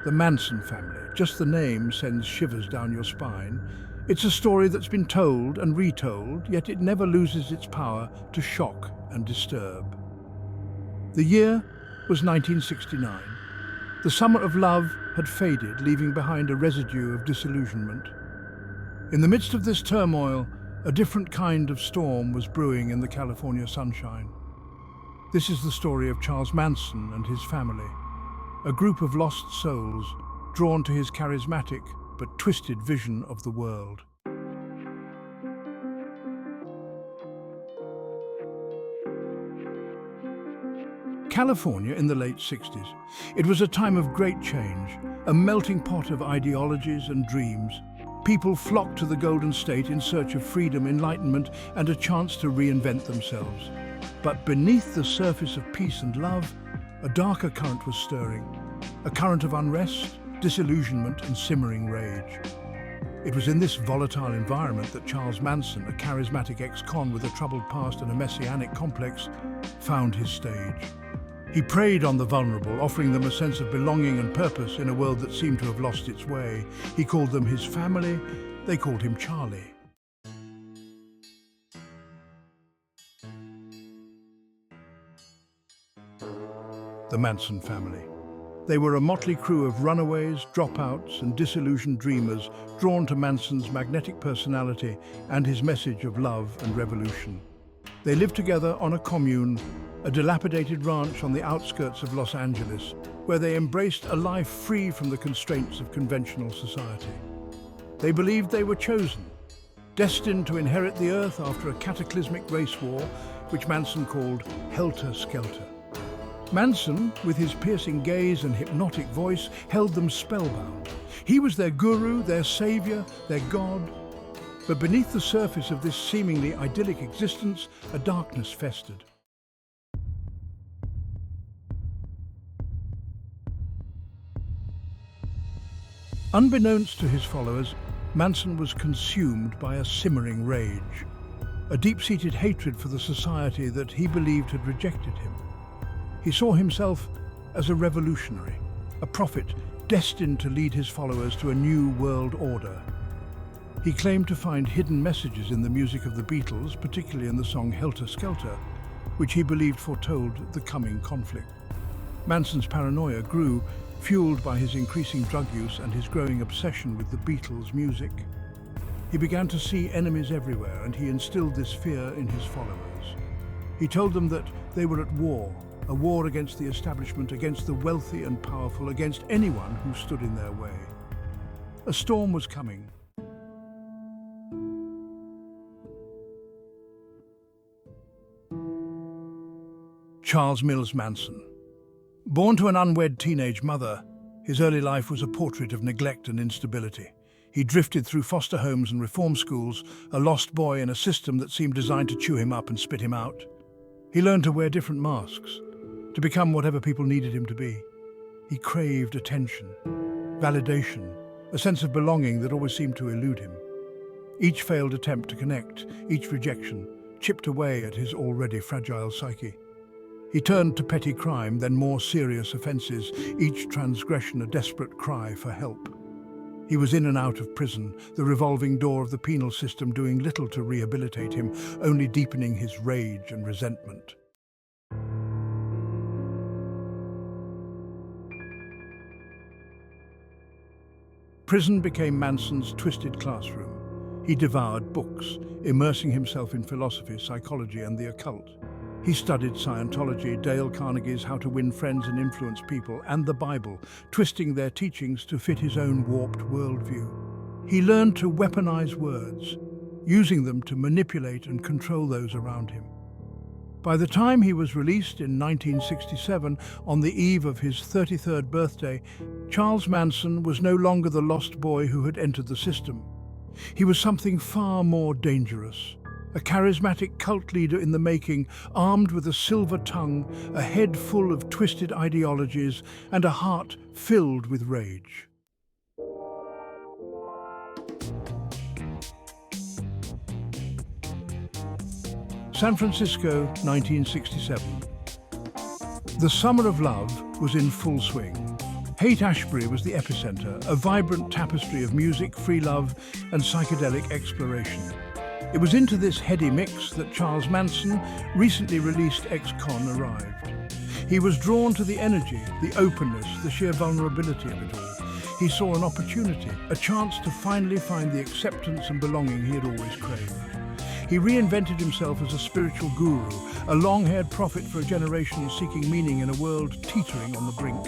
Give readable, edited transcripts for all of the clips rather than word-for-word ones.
The Manson Family. Just the name sends shivers down your spine. It's a story that's been told and retold, yet it never loses its power to shock and disturb. The year was 1969. The summer of love had faded, leaving behind a residue of disillusionment. In the midst of this turmoil, a different kind of storm was brewing in the California sunshine. This is the story of Charles Manson and his family, a group of lost souls drawn to his charismatic but twisted vision of the world. California in the late 60s. It was a time of great change, a melting pot of ideologies and dreams. People flocked to the Golden State in search of freedom, enlightenment, and a chance to reinvent themselves. But beneath the surface of peace and love, a darker current was stirring, a current of unrest, disillusionment, and simmering rage. It was in this volatile environment that Charles Manson, a charismatic ex-con with a troubled past and a messianic complex, found his stage. He preyed on the vulnerable, offering them a sense of belonging and purpose in a world that seemed to have lost its way. He called them his family. They called him Charlie. The Manson Family. They were a motley crew of runaways, dropouts, and disillusioned dreamers drawn to Manson's magnetic personality and his message of love and revolution. They lived together on a commune, a dilapidated ranch on the outskirts of Los Angeles, where they embraced a life free from the constraints of conventional society. They believed they were chosen, destined to inherit the earth after a cataclysmic race war, which Manson called Helter Skelter. Manson, with his piercing gaze and hypnotic voice, held them spellbound. He was their guru, their savior, their god. But beneath the surface of this seemingly idyllic existence, a darkness festered. Unbeknownst to his followers, Manson was consumed by a simmering rage, a deep-seated hatred for the society that he believed had rejected him. He saw himself as a revolutionary, a prophet destined to lead his followers to a new world order. He claimed to find hidden messages in the music of the Beatles, particularly in the song Helter Skelter, which he believed foretold the coming conflict. Manson's paranoia grew, fueled by his increasing drug use and his growing obsession with the Beatles' music. He began to see enemies everywhere, and he instilled this fear in his followers. He told them that they were at war, a war against the establishment, against the wealthy and powerful, against anyone who stood in their way. A storm was coming. Charles Mills Manson. Born to an unwed teenage mother, his early life was a portrait of neglect and instability. He drifted through foster homes and reform schools, a lost boy in a system that seemed designed to chew him up and spit him out. He learned to wear different masks, to become whatever people needed him to be. He craved attention, validation, a sense of belonging that always seemed to elude him. Each failed attempt to connect, each rejection, chipped away at his already fragile psyche. He turned to petty crime, then more serious offences, each transgression a desperate cry for help. He was in and out of prison, the revolving door of the penal system doing little to rehabilitate him, only deepening his rage and resentment. Prison became Manson's twisted classroom. He devoured books, immersing himself in philosophy, psychology, and the occult. He studied Scientology, Dale Carnegie's How to Win Friends and Influence People, and the Bible, twisting their teachings to fit his own warped worldview. He learned to weaponize words, using them to manipulate and control those around him. By the time he was released in 1967, on the eve of his 33rd birthday, Charles Manson was no longer the lost boy who had entered the system. He was something far more dangerous. A charismatic cult leader in the making, armed with a silver tongue, a head full of twisted ideologies, and a heart filled with rage. San Francisco, 1967. The summer of love was in full swing. Haight-Ashbury was the epicenter, a vibrant tapestry of music, free love, and psychedelic exploration. It was into this heady mix that Charles Manson, recently released ex-con, arrived. He was drawn to the energy, the openness, the sheer vulnerability of it all. He saw an opportunity, a chance to finally find the acceptance and belonging he had always craved. He reinvented himself as a spiritual guru, a long-haired prophet for a generation seeking meaning in a world teetering on the brink.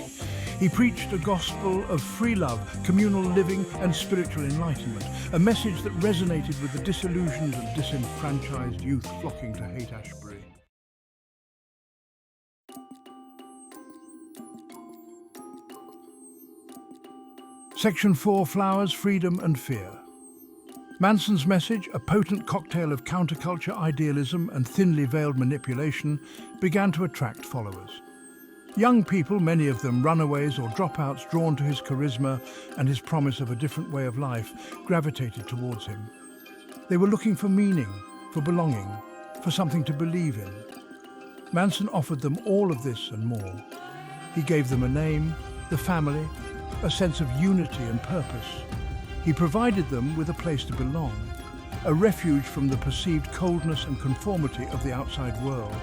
He preached a gospel of free love, communal living, and spiritual enlightenment, a message that resonated with the disillusioned and disenfranchised youth flocking to Haight-Ashbury. Section 4: Flowers, Freedom and Fear. Manson's message, a potent cocktail of counterculture idealism and thinly veiled manipulation, began to attract followers. Young people, many of them runaways or dropouts drawn to his charisma and his promise of a different way of life, gravitated towards him. They were looking for meaning, for belonging, for something to believe in. Manson offered them all of this and more. He gave them a name, the family, a sense of unity and purpose. He provided them with a place to belong, a refuge from the perceived coldness and conformity of the outside world.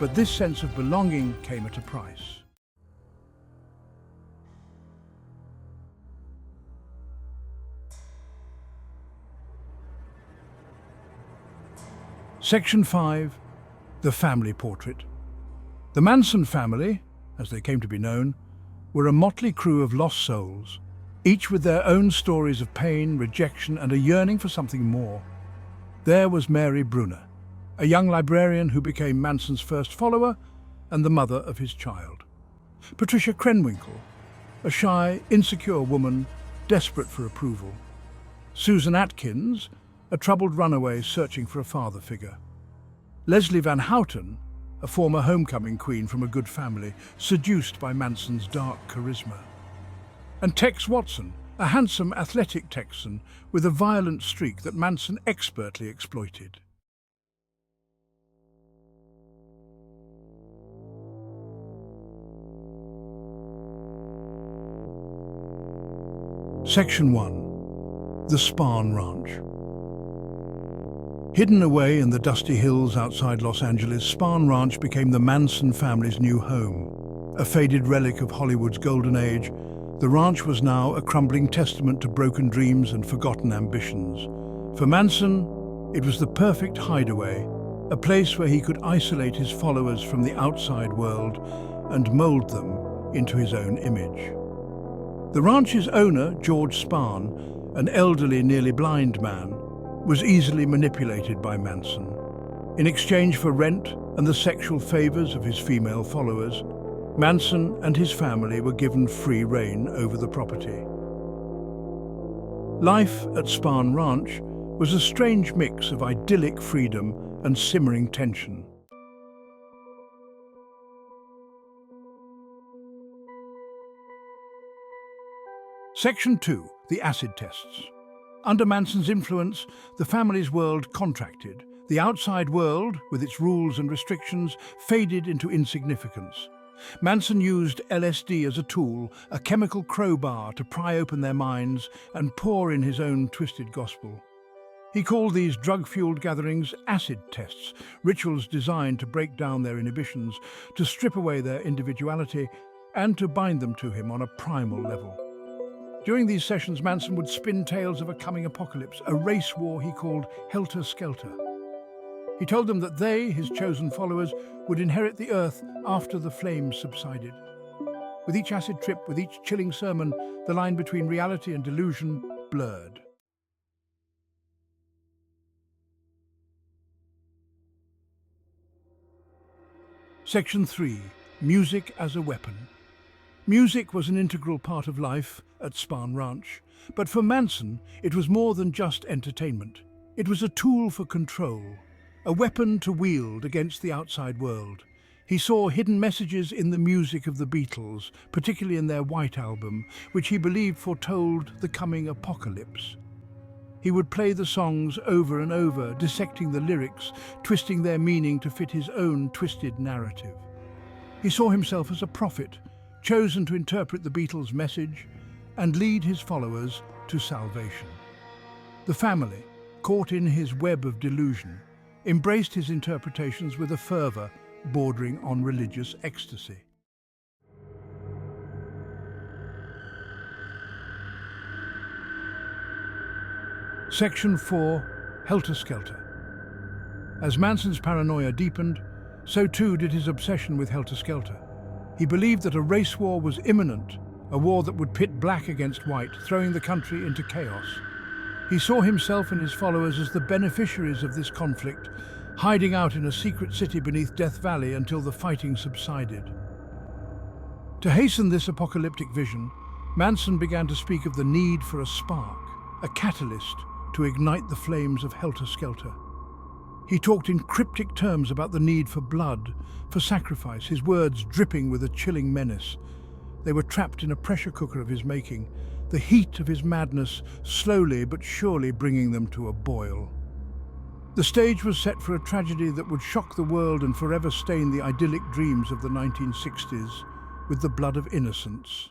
But this sense of belonging came at a price. Section 5: The Family Portrait. The Manson family, as they came to be known, were a motley crew of lost souls, each with their own stories of pain, rejection, and a yearning for something more. There was Mary Brunner, a young librarian who became Manson's first follower and the mother of his child. Patricia Krenwinkel, a shy, insecure woman desperate for approval. Susan Atkins, a troubled runaway searching for a father figure. Leslie Van Houten, a former homecoming queen from a good family, seduced by Manson's dark charisma. And Tex Watson, a handsome, athletic Texan with a violent streak that Manson expertly exploited. Section 1: The Spar Ranch. Hidden away in the dusty hills outside Los Angeles, Spar Ranch became the Manson family's new home. A faded relic of Hollywood's golden age, the ranch was now a crumbling testament to broken dreams and forgotten ambitions. For Manson, it was the perfect hideaway, a place where he could isolate his followers from the outside world and mold them into his own image. The ranch's owner, George Spahn, an elderly, nearly blind man, was easily manipulated by Manson. In exchange for rent and the sexual favors of his female followers, Manson and his family were given free rein over the property. Life at Spar Ranch was a strange mix of idyllic freedom and simmering tension. Section 2: The Acid Tests. Under Manson's influence, the family's world contracted. The outside world, with its rules and restrictions, faded into insignificance. Manson used LSD as a tool, a chemical crowbar to pry open their minds and pour in his own twisted gospel. He called these drug-fueled gatherings acid tests, rituals designed to break down their inhibitions, to strip away their individuality, and to bind them to him on a primal level. During these sessions, Manson would spin tales of a coming apocalypse, a race war he called Helter Skelter. He told them that they, his chosen followers, would inherit the earth after the flames subsided. With each acid trip, with each chilling sermon, the line between reality and delusion blurred. Section 3: Music as a Weapon. Music was an integral part of life at Spar Ranch, but for Manson, it was more than just entertainment. It was a tool for control, a weapon to wield against the outside world. He saw hidden messages in the music of the Beatles, particularly in their White Album, which he believed foretold the coming apocalypse. He would play the songs over and over, dissecting the lyrics, twisting their meaning to fit his own twisted narrative. He saw himself as a prophet, chosen to interpret the Beatles' message and lead his followers to salvation. The family, caught in his web of delusion, embraced his interpretations with a fervour bordering on religious ecstasy. Section 4. Helter Skelter. As Manson's paranoia deepened, so too did his obsession with Helter Skelter. He believed that a race war was imminent, a war that would pit black against white, throwing the country into chaos. He saw himself and his followers as the beneficiaries of this conflict, hiding out in a secret city beneath Death Valley until the fighting subsided. To hasten this apocalyptic vision, Manson began to speak of the need for a spark, a catalyst to ignite the flames of Helter Skelter. He talked in cryptic terms about the need for blood, for sacrifice, his words dripping with a chilling menace. They were trapped in a pressure cooker of his making, the heat of his madness slowly but surely bringing them to a boil. The stage was set for a tragedy that would shock the world and forever stain the idyllic dreams of the 1960s with the blood of innocence.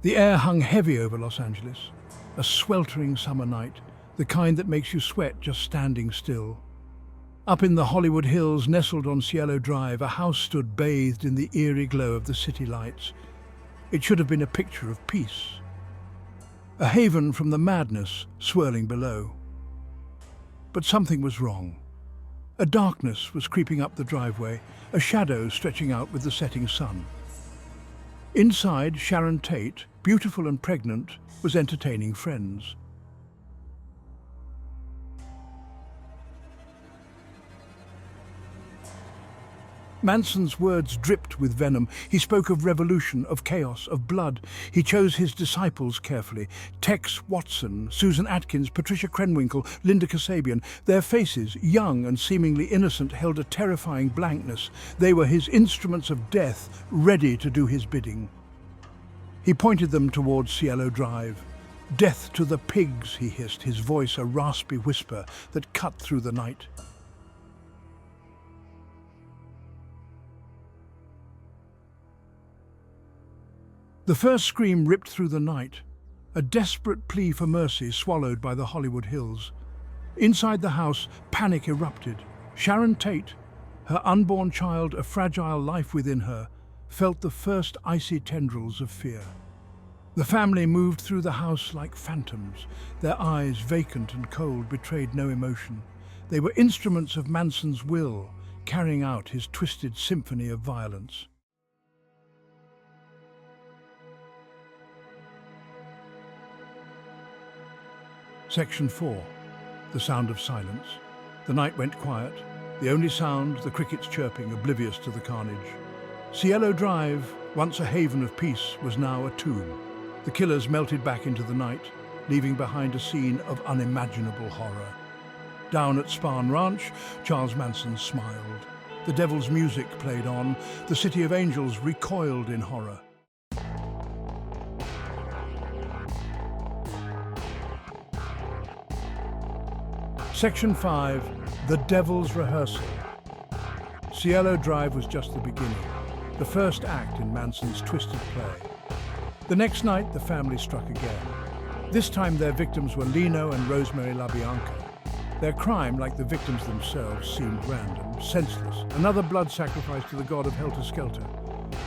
The air hung heavy over Los Angeles, a sweltering summer night, the kind that makes you sweat just standing still. Up in the Hollywood Hills, nestled on Cielo Drive, a house stood bathed in the eerie glow of the city lights. It should have been a picture of peace, a haven from the madness swirling below. But something was wrong. A darkness was creeping up the driveway, a shadow stretching out with the setting sun. Inside, Sharon Tate, beautiful and pregnant, was entertaining friends. Manson's words dripped with venom. He spoke of revolution, of chaos, of blood. He chose his disciples carefully. Tex Watson, Susan Atkins, Patricia Krenwinkel, Linda Kasabian. Their faces, young and seemingly innocent, held a terrifying blankness. They were his instruments of death, ready to do his bidding. He pointed them towards Cielo Drive. "Death to the pigs," he hissed, his voice a raspy whisper that cut through the night. The first scream ripped through the night, a desperate plea for mercy swallowed by the Hollywood Hills. Inside the house, panic erupted. Sharon Tate, her unborn child, a fragile life within her, felt the first icy tendrils of fear. The family moved through the house like phantoms. Their eyes, vacant and cold, betrayed no emotion. They were instruments of Manson's will, carrying out his twisted symphony of violence. Section 4. The sound of silence. The night went quiet. The only sound, the crickets chirping, oblivious to the carnage. Cielo Drive, once a haven of peace, was now a tomb. The killers melted back into the night, leaving behind a scene of unimaginable horror. Down at Spar Ranch, Charles Manson smiled. The devil's music played on. The city of angels recoiled in horror. Section 5. The Devils Rehearsal. Cielo Drive was just the beginning, the first act in Manson's twisted play. The next night, the family struck again. This time their victims were Lino and Rosemary LaBianca. Their crime, like the victims themselves, seemed random, senseless, another blood sacrifice to the god of Helter Skelter.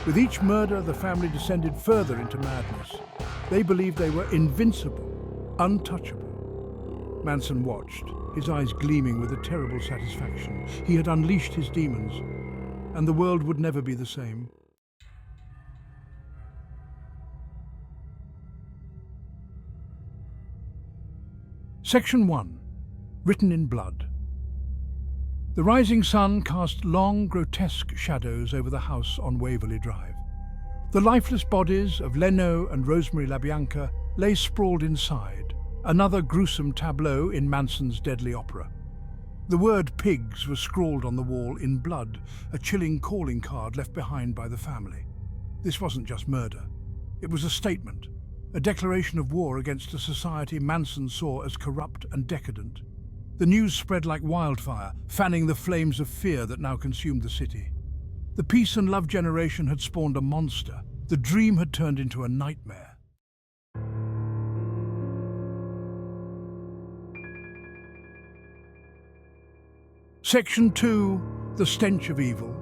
With each murder, the family descended further into madness. They believed they were invincible, untouchable. Manson watched, his eyes gleaming with a terrible satisfaction. He had unleashed his demons, and the world would never be the same. Section 1. Written in Blood. The rising sun cast long, grotesque shadows over the house on Waverly Drive. The lifeless bodies of Leno and Rosemary LaBianca lay sprawled inside, another gruesome tableau in Manson's deadly opera. The word pigs was scrawled on the wall in blood, a chilling calling card left behind by the family. This wasn't just murder. It was a statement, a declaration of war against a society Manson saw as corrupt and decadent. The news spread like wildfire, fanning the flames of fear that now consumed the city. The peace and love generation had spawned a monster. The dream had turned into a nightmare. Section 2. The Stench of Evil.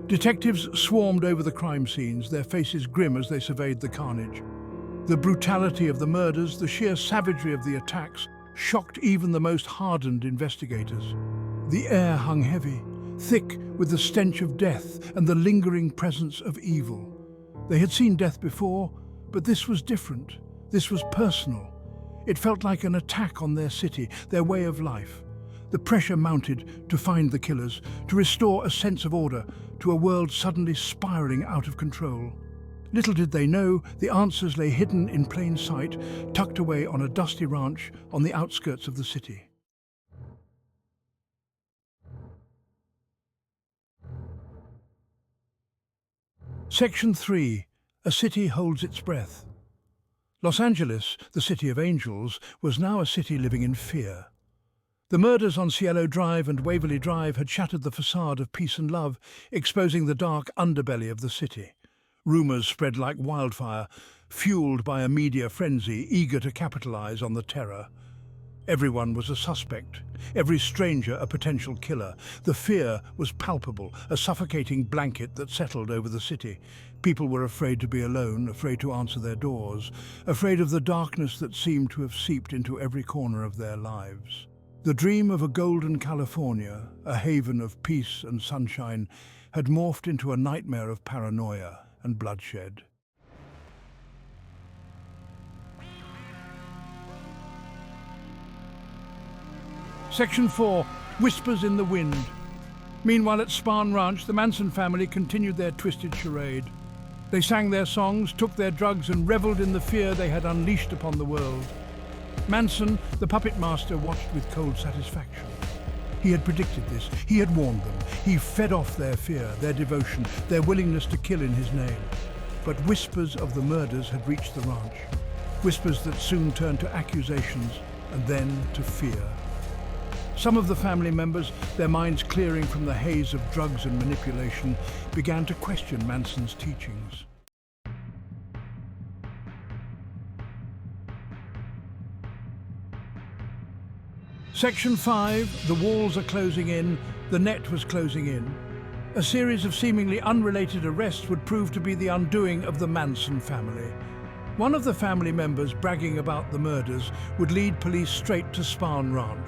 Detectives swarmed over the crime scenes, their faces grim as they surveyed the carnage. The brutality of the murders, the sheer savagery of the attacks, shocked even the most hardened investigators. The air hung heavy, thick with the stench of death and the lingering presence of evil. They had seen death before, but this was different. This was personal. It felt like an attack on their city, their way of life. The pressure mounted to find the killers, to restore a sense of order to a world suddenly spiraling out of control. Little did they know, the answers lay hidden in plain sight, tucked away on a dusty ranch on the outskirts of the city. Section 3. A city holds its breath. Los Angeles, the city of angels, was now a city living in fear. The murders on Cielo Drive and Waverly Drive had shattered the facade of peace and love, exposing the dark underbelly of the city. Rumors spread like wildfire, fueled by a media frenzy eager to capitalize on the terror. Everyone was a suspect, every stranger a potential killer. The fear was palpable, a suffocating blanket that settled over the city. People were afraid to be alone, afraid to answer their doors, afraid of the darkness that seemed to have seeped into every corner of their lives. The dream of a golden California, a haven of peace and sunshine, had morphed into a nightmare of paranoia and bloodshed. Section 4. Whispers in the Wind. Meanwhile at Spar Ranch, the Manson family continued their twisted charade. They sang their songs, took their drugs and reveled in the fear they had unleashed upon the world. Manson, the puppet master, watched with cold satisfaction. He had predicted this. He had warned them. He fed off their fear, their devotion, their willingness to kill in his name. But whispers of the murders had reached the ranch. Whispers that soon turned to accusations and then to fear. Some of the family members, their minds clearing from the haze of drugs and manipulation, began to question Manson's teachings. Section 5. The walls are closing in, the net was closing in. A series of seemingly unrelated arrests would prove to be the undoing of the Manson family. One of the family members bragging about the murders would lead police straight to Spar Ranch.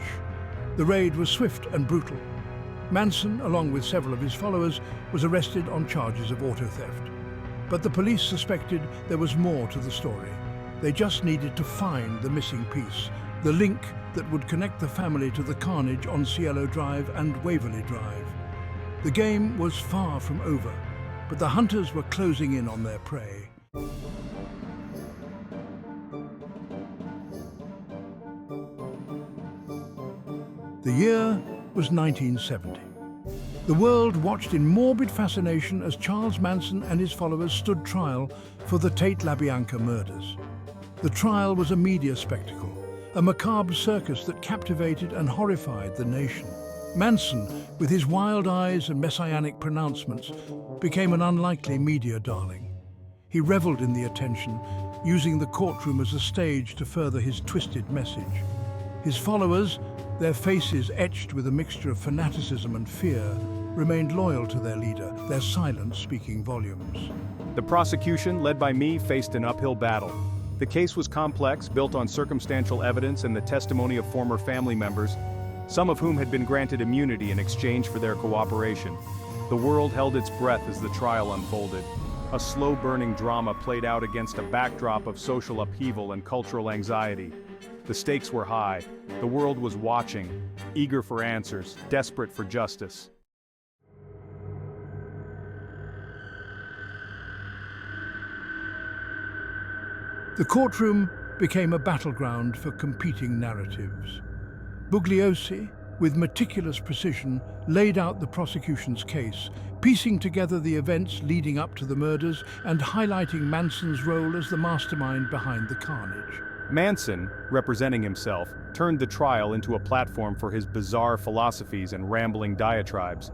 The raid was swift and brutal. Manson, along with several of his followers, was arrested on charges of auto theft. But the police suspected there was more to the story. They just needed to find the missing piece, the link that would connect the family to the carnage on Cielo Drive and Waverly Drive. The game was far from over, but the hunters were closing in on their prey. The year was 1970. The world watched in morbid fascination as Charles Manson and his followers stood trial for the Tate LaBianca murders. The trial was a media spectacle, a macabre circus that captivated and horrified the nation. Manson, with his wild eyes and messianic pronouncements, became an unlikely media darling. He reveled in the attention, using the courtroom as a stage to further his twisted message. His followers, their faces etched with a mixture of fanaticism and fear, remained loyal to their leader, their silence speaking volumes. The prosecution, led by me, faced an uphill battle. The case was complex, built on circumstantial evidence and the testimony of former family members, some of whom had been granted immunity in exchange for their cooperation. The world held its breath as the trial unfolded. A slow-burning drama played out against a backdrop of social upheaval and cultural anxiety. The stakes were high. The world was watching, eager for answers, desperate for justice. The courtroom became a battleground for competing narratives. Bugliosi, with meticulous precision, laid out the prosecution's case, piecing together the events leading up to the murders and highlighting Manson's role as the mastermind behind the carnage. Manson, representing himself, turned the trial into a platform for his bizarre philosophies and rambling diatribes.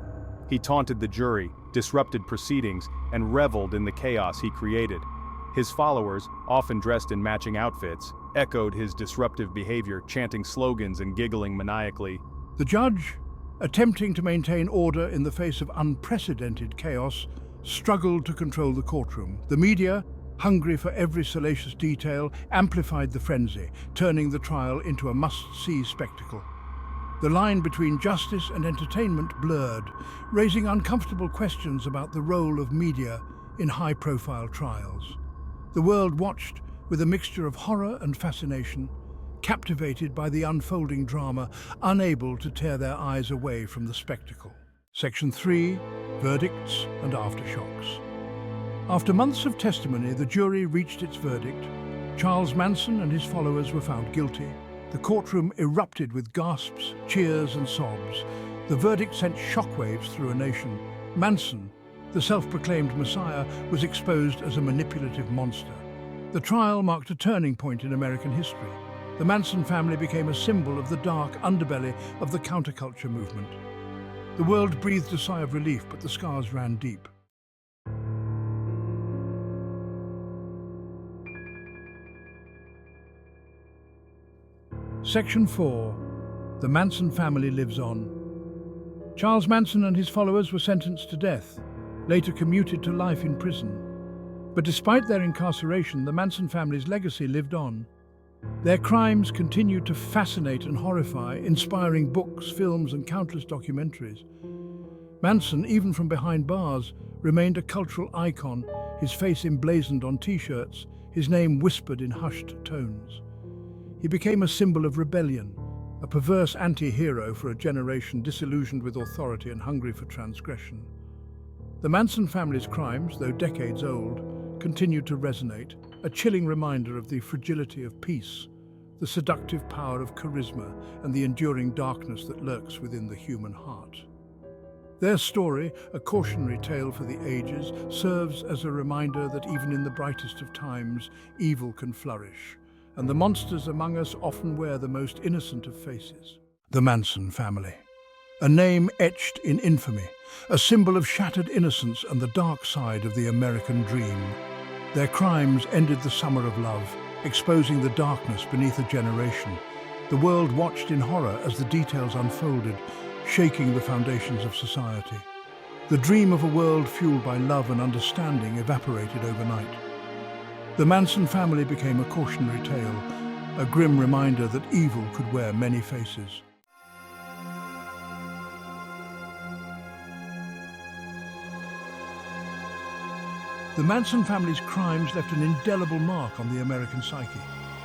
He taunted the jury, disrupted proceedings, and reveled in the chaos he created. His followers, often dressed in matching outfits, echoed his disruptive behavior, chanting slogans and giggling maniacally. The judge, attempting to maintain order in the face of unprecedented chaos, struggled to control the courtroom. The media, hungry for every salacious detail, amplified the frenzy, turning the trial into a must-see spectacle. The line between justice and entertainment blurred, raising uncomfortable questions about the role of media in high-profile trials. The world watched with a mixture of horror and fascination, captivated by the unfolding drama, unable to tear their eyes away from the spectacle. Section 3. Verdicts and aftershocks. After months of testimony, the jury reached its verdict. Charles Manson and his followers were found guilty. The courtroom erupted with gasps, cheers, and sobs. The verdict sent shockwaves through a nation. Manson, the self-proclaimed Messiah, was exposed as a manipulative monster. The trial marked a turning point in American history. The Manson family became a symbol of the dark underbelly of the counterculture movement. The world breathed a sigh of relief, but the scars ran deep. Section 4. The Manson family lives on. Charles Manson and his followers were sentenced to death, later commuted to life in prison. But despite their incarceration, the Manson family's legacy lived on. Their crimes continued to fascinate and horrify, inspiring books, films, and countless documentaries. Manson, even from behind bars, remained a cultural icon, his face emblazoned on T-shirts, his name whispered in hushed tones. He became a symbol of rebellion, a perverse anti-hero for a generation disillusioned with authority and hungry for transgression. The Manson family's crimes, though decades old, continued to resonate, a chilling reminder of the fragility of peace, the seductive power of charisma, and the enduring darkness that lurks within the human heart. Their story, a cautionary tale for the ages, serves as a reminder that even in the brightest of times, evil can flourish, and the monsters among us often wear the most innocent of faces. The Manson family. A name etched in infamy, a symbol of shattered innocence and the dark side of the American dream. Their crimes ended the summer of love, exposing the darkness beneath a generation. The world watched in horror as the details unfolded, shaking the foundations of society. The dream of a world fueled by love and understanding evaporated overnight. The Manson family became a cautionary tale, a grim reminder that evil could wear many faces. The Manson family's crimes left an indelible mark on the American psyche.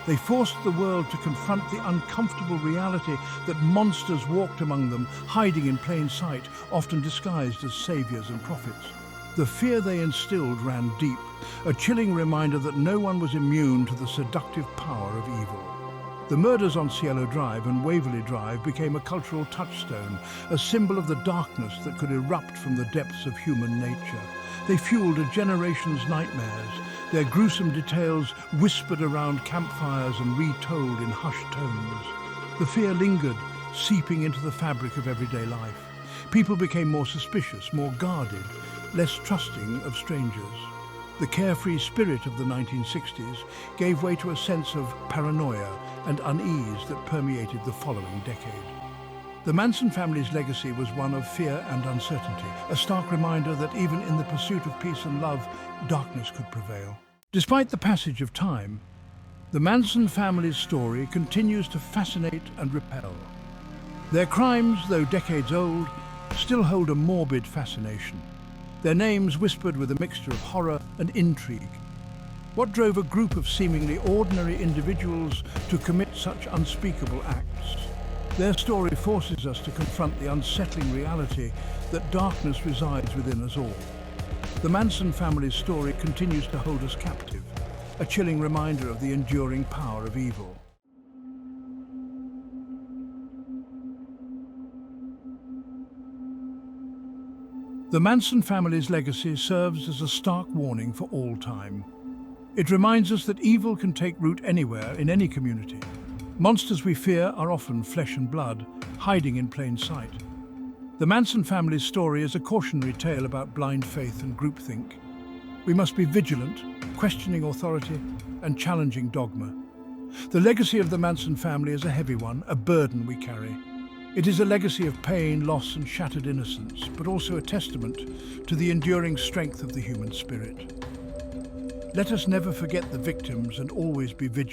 They forced the world to confront the uncomfortable reality that monsters walked among them, hiding in plain sight, often disguised as saviors and prophets. The fear they instilled ran deep, a chilling reminder that no one was immune to the seductive power of evil. The murders on Cielo Drive and Waverly Drive became a cultural touchstone, a symbol of the darkness that could erupt from the depths of human nature. They fueled a generation's nightmares, their gruesome details whispered around campfires and retold in hushed tones. The fear lingered, seeping into the fabric of everyday life. People became more suspicious, more guarded, less trusting of strangers. The carefree spirit of the 1960s gave way to a sense of paranoia and unease that permeated the following decade. The Manson family's legacy was one of fear and uncertainty, a stark reminder that even in the pursuit of peace and love, darkness could prevail. Despite the passage of time, the Manson family's story continues to fascinate and repel. Their crimes, though decades old, still hold a morbid fascination. Their names whispered with a mixture of horror and intrigue. What drove a group of seemingly ordinary individuals to commit such unspeakable acts? Their story forces us to confront the unsettling reality that darkness resides within us all. The Manson family's story continues to hold us captive, a chilling reminder of the enduring power of evil. The Manson family's legacy serves as a stark warning for all time. It reminds us that evil can take root anywhere, in any community. Monsters we fear are often flesh and blood, hiding in plain sight. The Manson family's story is a cautionary tale about blind faith and groupthink. We must be vigilant, questioning authority and challenging dogma. The legacy of the Manson family is a heavy one, a burden we carry. It is a legacy of pain, loss and shattered innocence, but also a testament to the enduring strength of the human spirit. Let us never forget the victims and always be vigilant.